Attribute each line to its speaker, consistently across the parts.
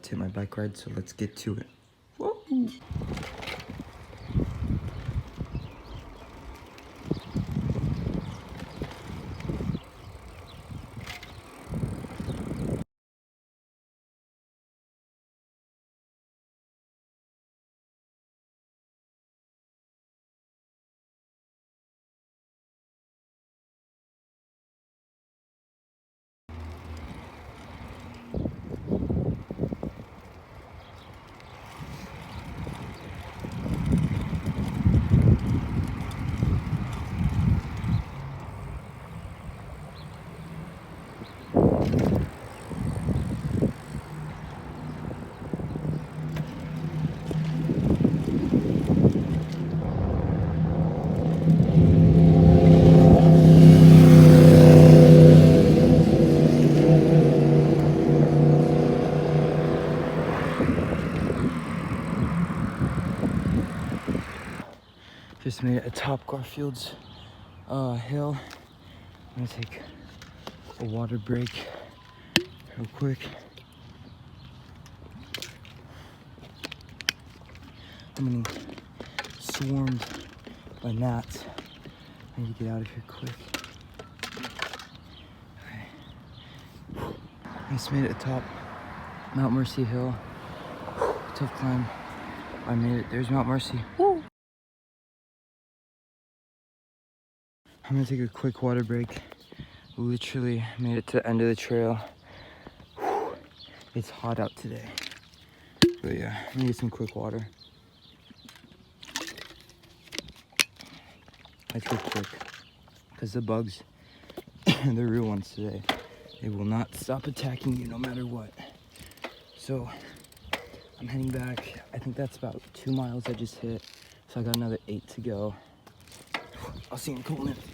Speaker 1: about to hit my bike ride, so let's get to it. Woo! Just made it atop Garfield's hill. I'm gonna take a water break real quick. I'm getting swarmed by gnats. I need to get out of here quick. Okay. I just made it atop Mount Mercy Hill. Tough climb. I made it. There's Mount Mercy. Woo! I'm gonna take a quick water break. Literally made it to the end of the trail. It's hot out today. But yeah, I need some quick water. Let's go quick. Because the bugs, the real ones today, they will not stop attacking you no matter what. So I'm heading back. I think that's about 2 miles I just hit. So I got another 8 to go. I'll see you in a couple minutes.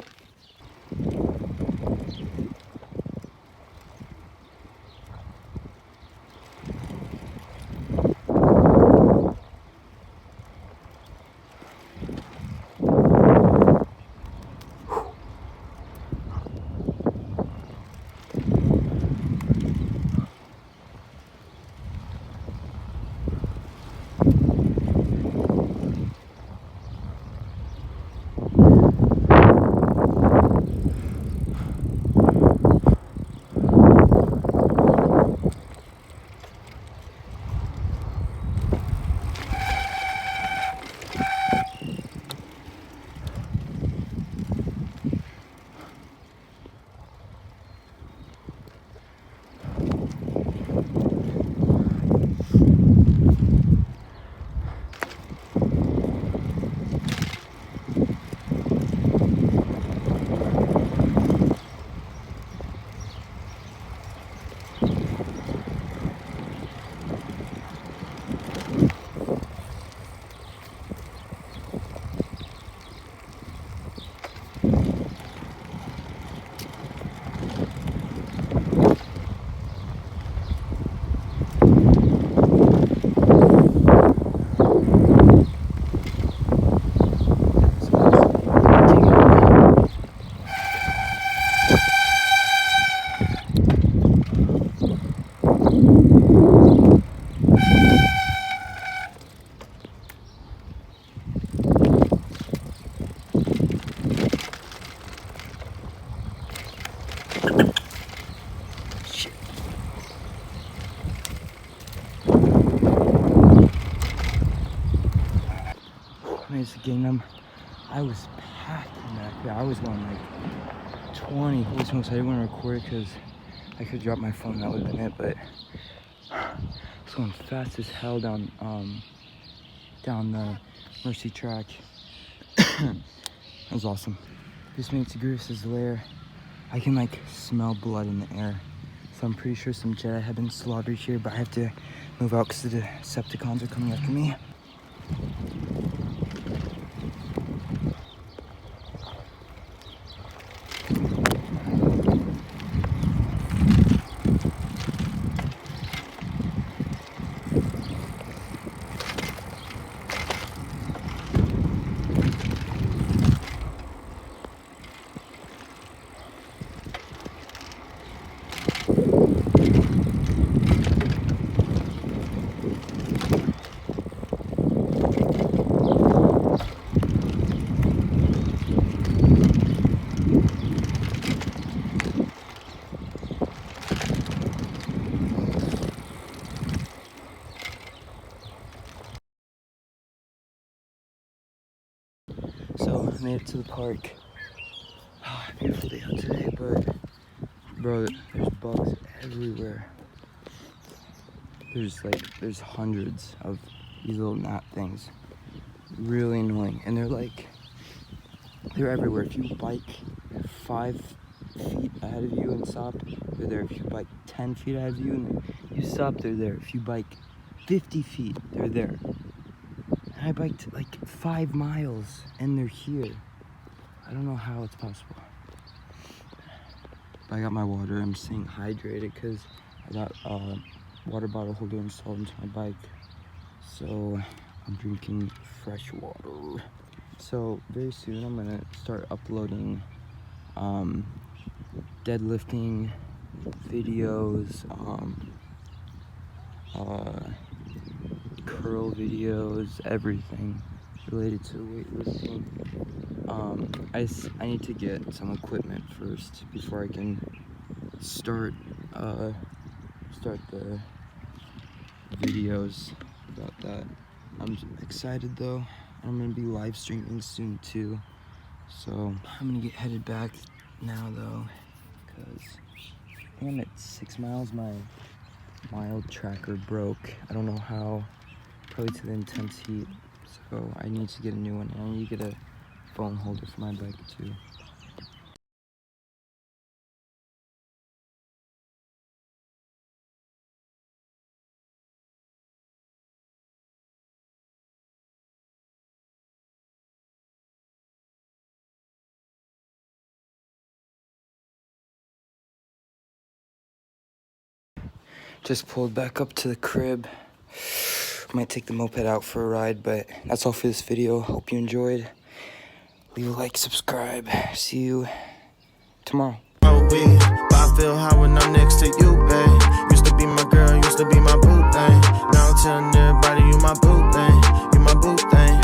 Speaker 1: Getting them. I was packing back there. I was going like 20. Holy smokes, I didn't want to record it because I could drop my phone. That would have been it. But I was going fast as hell down the Mercy track. That was awesome. Just made it to Grievous' lair. I can like smell blood in the air. So I'm pretty sure some Jedi have been slaughtered here, but I have to move out because the Decepticons are coming after me. So I made it to the park. Oh, beautiful day out today, but bro, there's bugs everywhere. There's hundreds of these little gnat things. Really annoying, and they're everywhere. If you bike 5 feet ahead of you and stop, they're there. If you bike 10 feet ahead of you and you stop, they're there. If you bike 50 feet, they're there. And I biked like 5 miles and they're here. I don't know how it's possible. But I got my water. I'm staying hydrated because I got a water bottle holder installed into my bike. So I'm drinking fresh water. So very soon I'm gonna start uploading deadlifting videos, curl videos, everything related to weightlifting. I need to get some equipment first before I can start the videos about that. I'm excited though. I'm gonna be live streaming soon too. So I'm gonna get headed back now though, because I think I'm at 6 miles. My mile tracker broke. I don't know how, probably to the intense heat. So I need to get a new one, and I need to get a phone holder for my bike too. Just pulled back up to the crib. Might take the moped out for a ride, but that's all for this video. Hope you enjoyed. Leave a like, subscribe. See you tomorrow.
Speaker 2: I feel high when I'm next to you, babe. Used to be my girl, used to be my boo thing. Now I'm telling everybody you my boo.